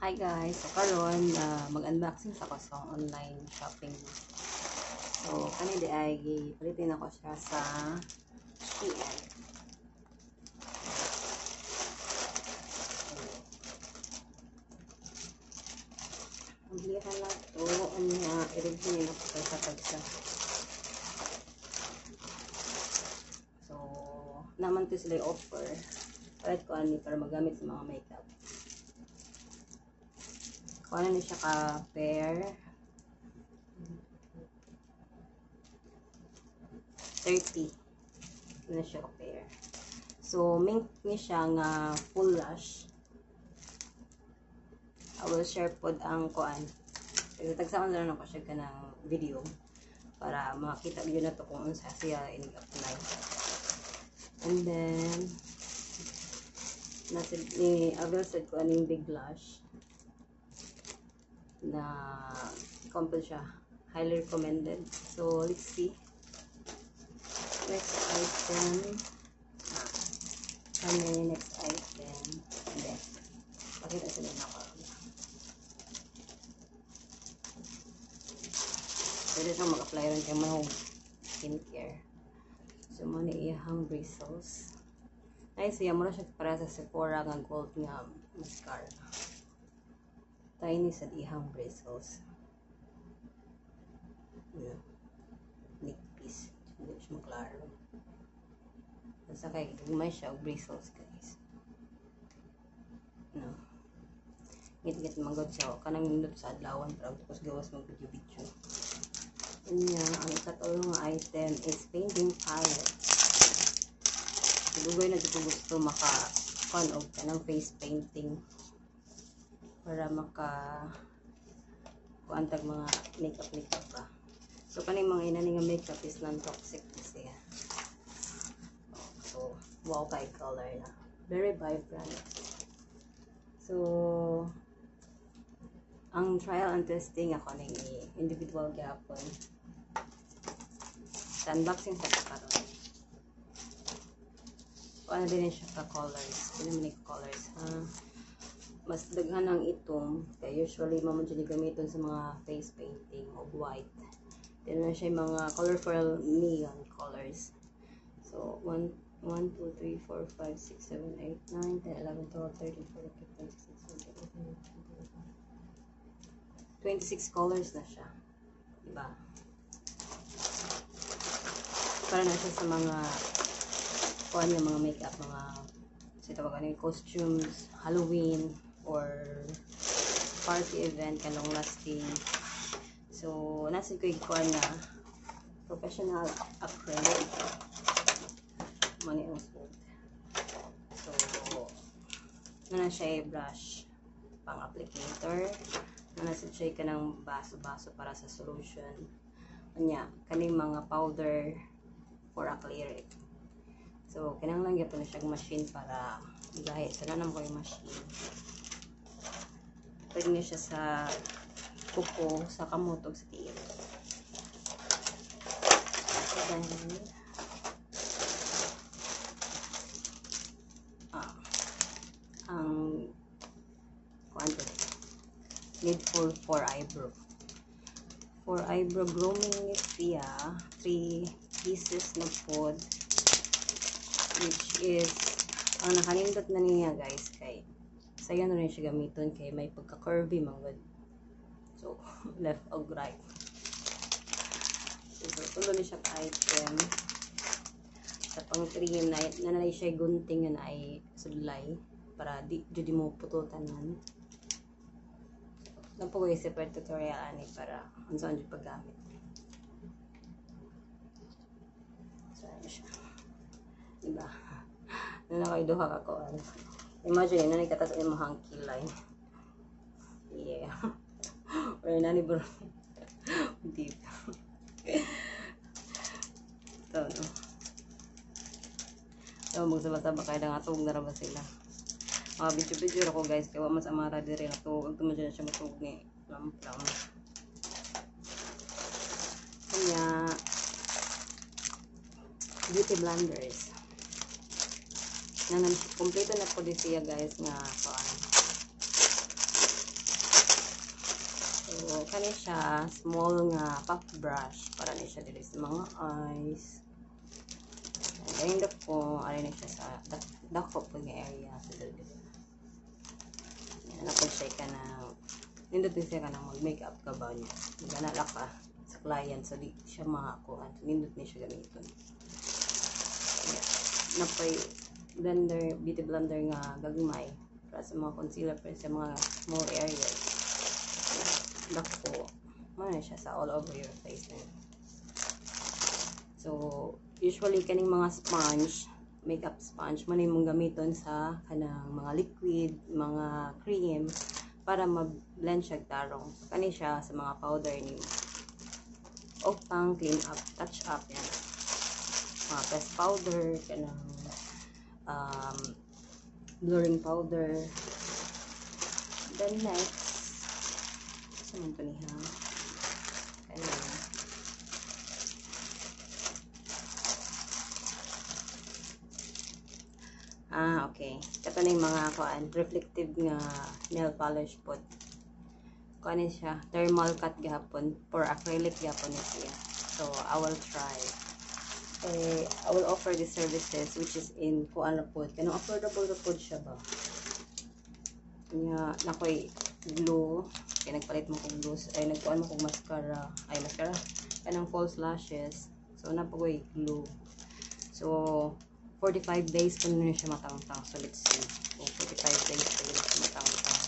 Hi guys, so karon mag-unboxing sa ko sa online shopping. So kani di ay palitin ako siya sa Shein. Ang bilihan lang to, i-review na ko sa tagsa. So naman to sila offer. Palit ko ani para magamit sa mga makeup. Ano na siya ka-pair 30 na siya ka-pair. So mink ni siya nga full lash. I will share pod ang kuan. Kasi tagsaon lang ako siya ka ng video para makita niyo na to kung unsa siya ini-apply. And then nasa ni I will set ko aning big lash na compel siya, highly recommended. So let's see next item. Ano yung next item? Hindi, pakita sila na ako. Pwede siyang mag-apply rin kayo mga skincare. So muna iyahang bristles ay siya muna siya para sa Sephora nga gold nga mascara. Tiny sa ihang bristles. Yeah. Neck piece. Hindi siya maklaro. Basta kay gumay siya og bristles guys. No. Ngit-ngit manggod siya. Kanang nindot sa adlawan para tapos gawas mag-video-video. Kanya, ang ikatulong nga item is painting palette. Dugay na dito gusto maka-con og kanang face painting. Para maka kuantag mga makeup pa. So kaning mga inani nga makeup is non-toxic kasi. So wow kay color na. Very vibrant. So ang trial and testing ako ning individual gapon. Sa unboxing sa karon. Ano din siya ka colors. Ano man colors ha. Mas daghan ang itom kaya usually mamo dyan gamiton sa mga face painting o white. Then na siya mga colorful neon colors. So 1, 2, 3, 4, 5, 6, 7, 8, 9, 10, 11, 12, 13, 14, 15, 16, 17, 26 colors na siya. Diba? Para na siya sa mga kuan yung mga makeup, mga sa tawagan yung costumes, Halloween, or party event kanong lasting. So nasa ko ikuan na professional acrylic money ang smooth. So na siya brush pang applicator, nasa siya ka ng baso-baso para sa solution anya kaning mga powder for acrylic. So kinahanglan gyud na siya machine para igahit sana naman ko yung machine. Pwede niya siya sa kuko, sa kamotog, sa tiil. Then, ang kuanto needful for eyebrow. For eyebrow grooming niya 3 pieces na pod, which is ang nakanindot na niya guys kay sayo na rin siya gamiton kay may pagka-curvy manggod. So, left or right. So, tulo na siya item. Sa pang-cream na nanay siya gunting na ay sudlay para di mo pututan. Napo ko yung separate tutorial ani para unsa ang paggamit. So, ano siya. Diba? Nanakay duha ka ko. Imagine, nanay katas ay mahang kilay. Yeah. Or nani bro. Deep. So, no. So, magsabasaba kayo na nga tuwag na ba sila. Mga video-video ako guys. Kaya mas amara din rin na tuwag. Ito mo dyan siya matugog ni Lam-Lam. Kanya, beauty blenders. Kompleto na po din siya guys nga kani siya small nga puff brush para ni siya dili sa mga eyes. Ayun ko, na siya sa dako po nga area sa dili. Yan ako siya ka na nindot siya ka na mag-makeup ka ba niya. Magana ka sa client so di siya makakuha. Nindot ni siya gamiton. Napay blender, beauty blender nga gagmay para sa mga concealer para sa mga small areas. Dako, mana siya sa all over your face na. So, usually kaning mga sponge, makeup sponge, man mong gamiton sa kanang mga liquid, mga cream, para ma-blend siya tarong. Kani siya sa mga powder ni mo. O pang clean up, touch up yan. Mga press powder, kanang blurring powder. Then next, saan ito niya? Kanang okay. Ito na yung mga reflective nga nail polish po. Kunin siya. Thermal cut gahapon. For acrylic gahapon siya. So, I will try. I will offer the services which is in kuan na po. Kanang affordable na po siya ba? Kanya, nakoy glue. Kaya nagpalit mo kong glue. Ay, nagkuan mo kong mascara. Ay, mascara. Kanang false lashes. So, napagoy glue. So, 45 days pa na siya matangtang. So, let's see. So, 45 days pa na siya matangtang.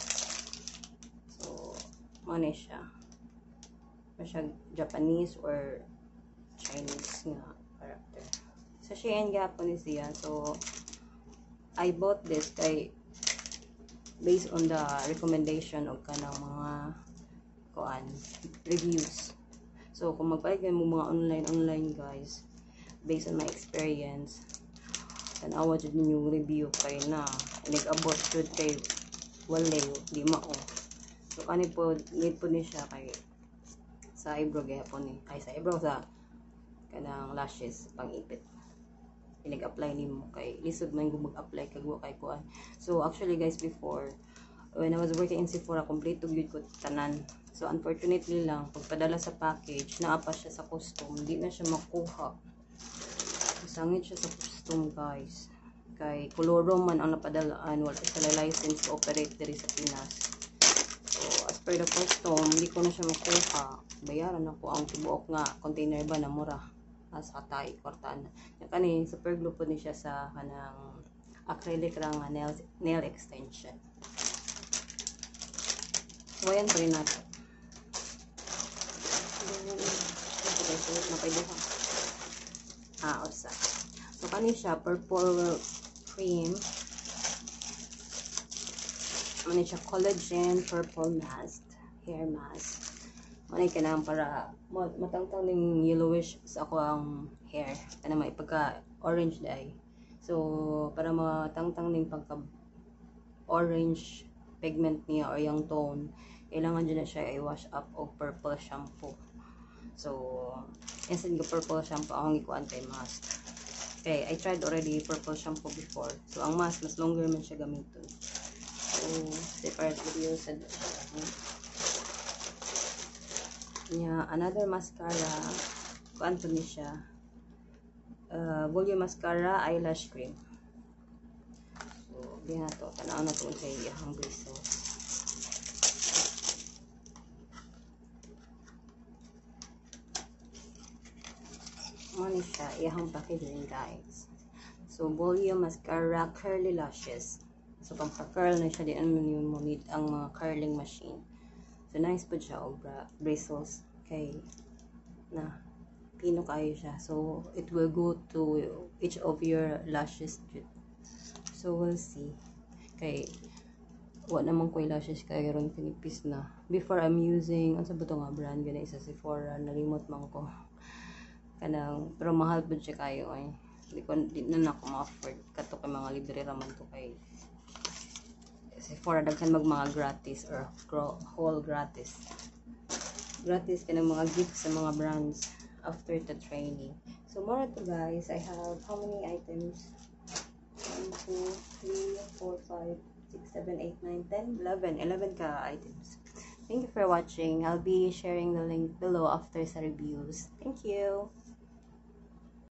So, ano siya? Siya Japanese or Chinese nga character. Sa Shein gapon ni siya. So, I bought this kay based on the recommendation of kanang mga kuan reviews. So, kung magpaligyan mo mga online guys, based on my experience, tanawa dyan yung review kay na nag-abot jud kay walay di mao. So kani po need po ni siya kay sa eyebrow gyapon ni ay sa eyebrow sa kanang lashes pang ipit pinag-apply nimo kay lisod man gud mag-apply kag wa kay kuan. So actually guys, before when I was working in Sephora, complete to gyud ko tanan. So unfortunately lang pagpadala sa package naa pa siya sa custom, di na siya makuha. Sangit siya sa custom guys. Kay Coloro man ang napadalaan, wala sila license to operate diri sa Pinas. So as per the custom, hindi ko na siya makuha. Bayaran ako ang tibuok nga container ba na mura. Sa tay kwartaan. Kani super glue po ni siya sa kanang acrylic ra nga nail extension. So ayan pa rin natin. Usa. So kani siya purple cream. Mani siya collagen purple mask, hair mask. Mani kanang para matangtang ning yellowish sa ako ang hair kana may pagka orange dai. So para matangtang ning pagka orange pigment niya or yung tone, kailangan dyan na siya i-wash up o purple shampoo. So, instead ng purple shampoo, akong ikuan kay mask. Okay, I tried already purple shampoo before. So, ang mask, mas longer man siya gamitin. So, separate video sa yeah, another mascara. Kuan to ni siya. Volume mascara, eyelash cream. So, di na to. Tanaw na to sa iyang bristles. Ano siya, iyang packaging guys. So, volume mascara, curly lashes. So, pang-curl na siya, di naman mo need ang mga curling machine. So, nice po siya, o bristles. Kay, na, pino kayo siya. So, it will go to each of your lashes. So, we'll see. Kay, wala naman ko yung lashes kay ron pinipis na. Before, I'm using, ang sabi nga brand, gana isa Sephora, nalimot man ko. Kanang, pero mahal po siya kayo ay di na ako ma-afford kato kay mga libre raman to kay Sephora daghan mag mga gratis or whole gratis kanang mga gifts sa mga brands after the training. So more to guys, I have how many items? 1, 2, 3, 4, 5, 6, 7, 8, 9, 10, 11 ka items. Thank you for watching. I'll be sharing the link below after sa reviews. Thank you!